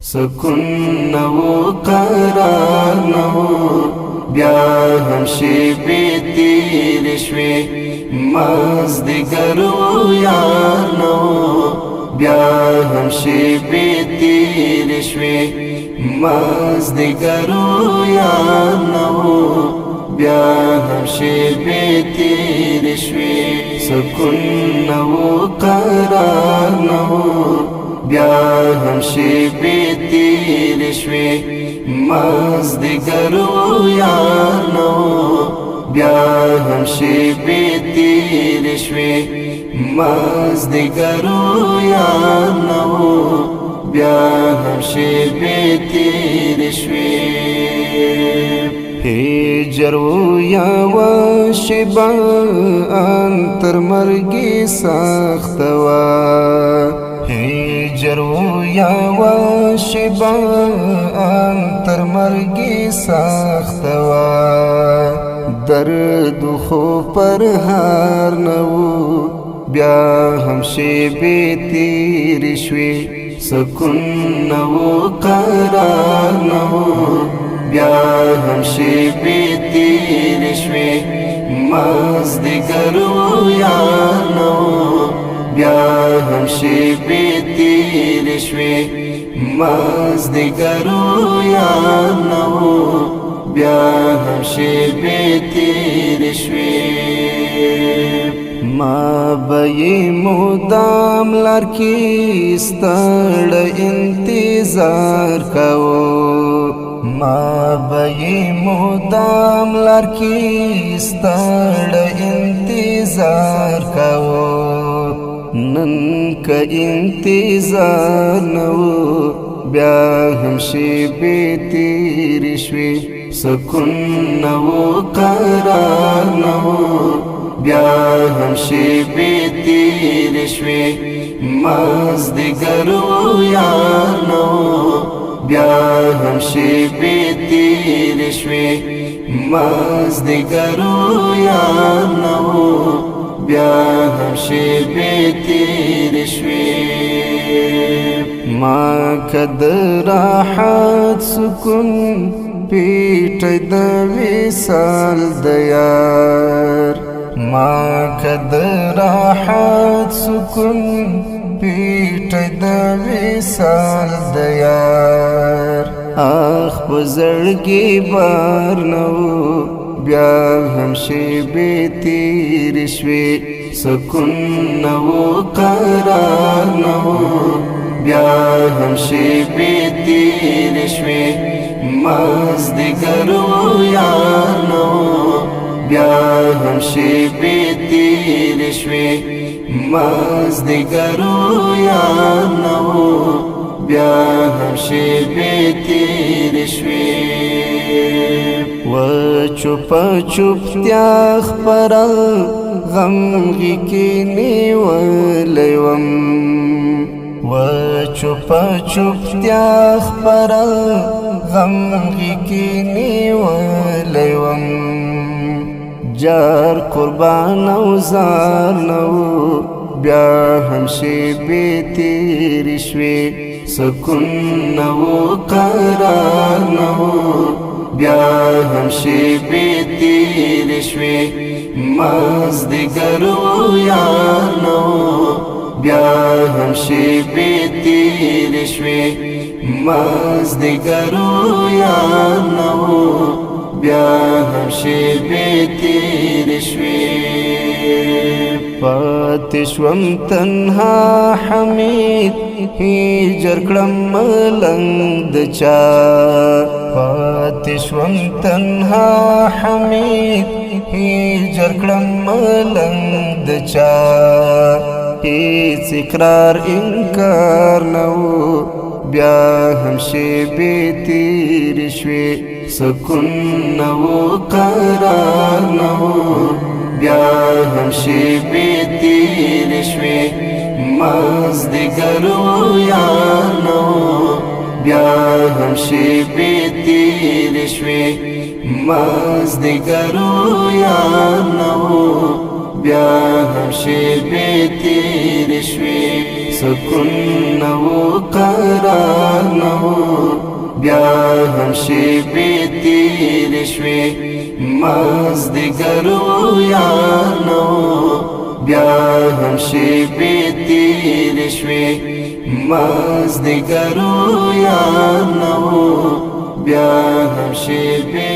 سکون نو قرار نو بیا هم شیبې تیرې شوې مازدیګر و یار نو بیا هم شیبې تیرې شوې مازدیګر و یار نو بیا هم شیبې تیرې شوې سکون نو قرار نو بیا هم شیبې تیرې شوې مازدیګر و یار نو بیا هم شیبې تیرې شوې مازدیګر و یار نو بیا هم شیبې تیرې شوې هجر و یوه شیبه تر مرګي سخته وه هجر و یوه شیبه تر مرګي سخته وه درد خو پر هر نه و بیا هم شیبې تیرې شوې سکون نه و قرار نه و بیا هم شیبې تیرې شوې مازدیګر و یار نه و بیا هم شیبې تیرې شوې مازدیګر و یار نه و بیا هم شیبې تیرې شوې ما به یې مدام لار کې ستړی انتظار کوو ما به یې مدام لار کې ستړی انتظار کوو نن که انتظار نه و بیا هم شیبې تیرې شوې سکون نه و قرار نه و بیا هم شیبې تیرې شوې مازدیګر و یار نه و بیا هم شیبې تیرې شوې مازدیګر و یار نه و بیا هم شیبې تیرې شوې ما که د راحت سکون پیټی د وصال د یار ما که د راحت سکون پیټی د وصال د یار اخ په زړګي بار نه و بیا هم شیبې تیرې شوې سکون نه و قرار نه و بیا هم شیبې تیرې شوې مازدیګر و یار نه و بیا هم شیبې تیرې شوې مازدیګر و یار نه و بیا هم شیبې تیرې شوې و چوپه چوپتیا خپره غمغې کې نیولی وم و چوپه چوپتیا خپره غمغې کې نیولی وم جار قربان او زار نه و بیا هم شیبې تیرې شوې سکون نه و قرار نه و بیا هم شیبې تیرې شوې مازدیګر و یار نه و بیا هم شیبې تیرې شوې مازدیګر و یار نه و بیا هم شیبې تیرې شوې پاتې شوم تنها حمید هجر کړم ملنګ د چا پاتې شوم تنها حمید هجر کړم ملنګ د چا هیڅ اقرار انکار نه و بیا هم شیبې تیرې شوې سکون نه و قرار نه و بیا هم شیبې تیرې شوې مازدیګر و یار نه و بیا هم شیبې تیرې شوې مازدیګر و یار نه و بیا هم شیبې تېرې شوې سکون نه و قرار نه و بیا هم شیبې تېرې شوې مازدیګر و یار نه و بیا هم شیبې تېرې شوې مازدیګر و یار نه و بیا هم شیبې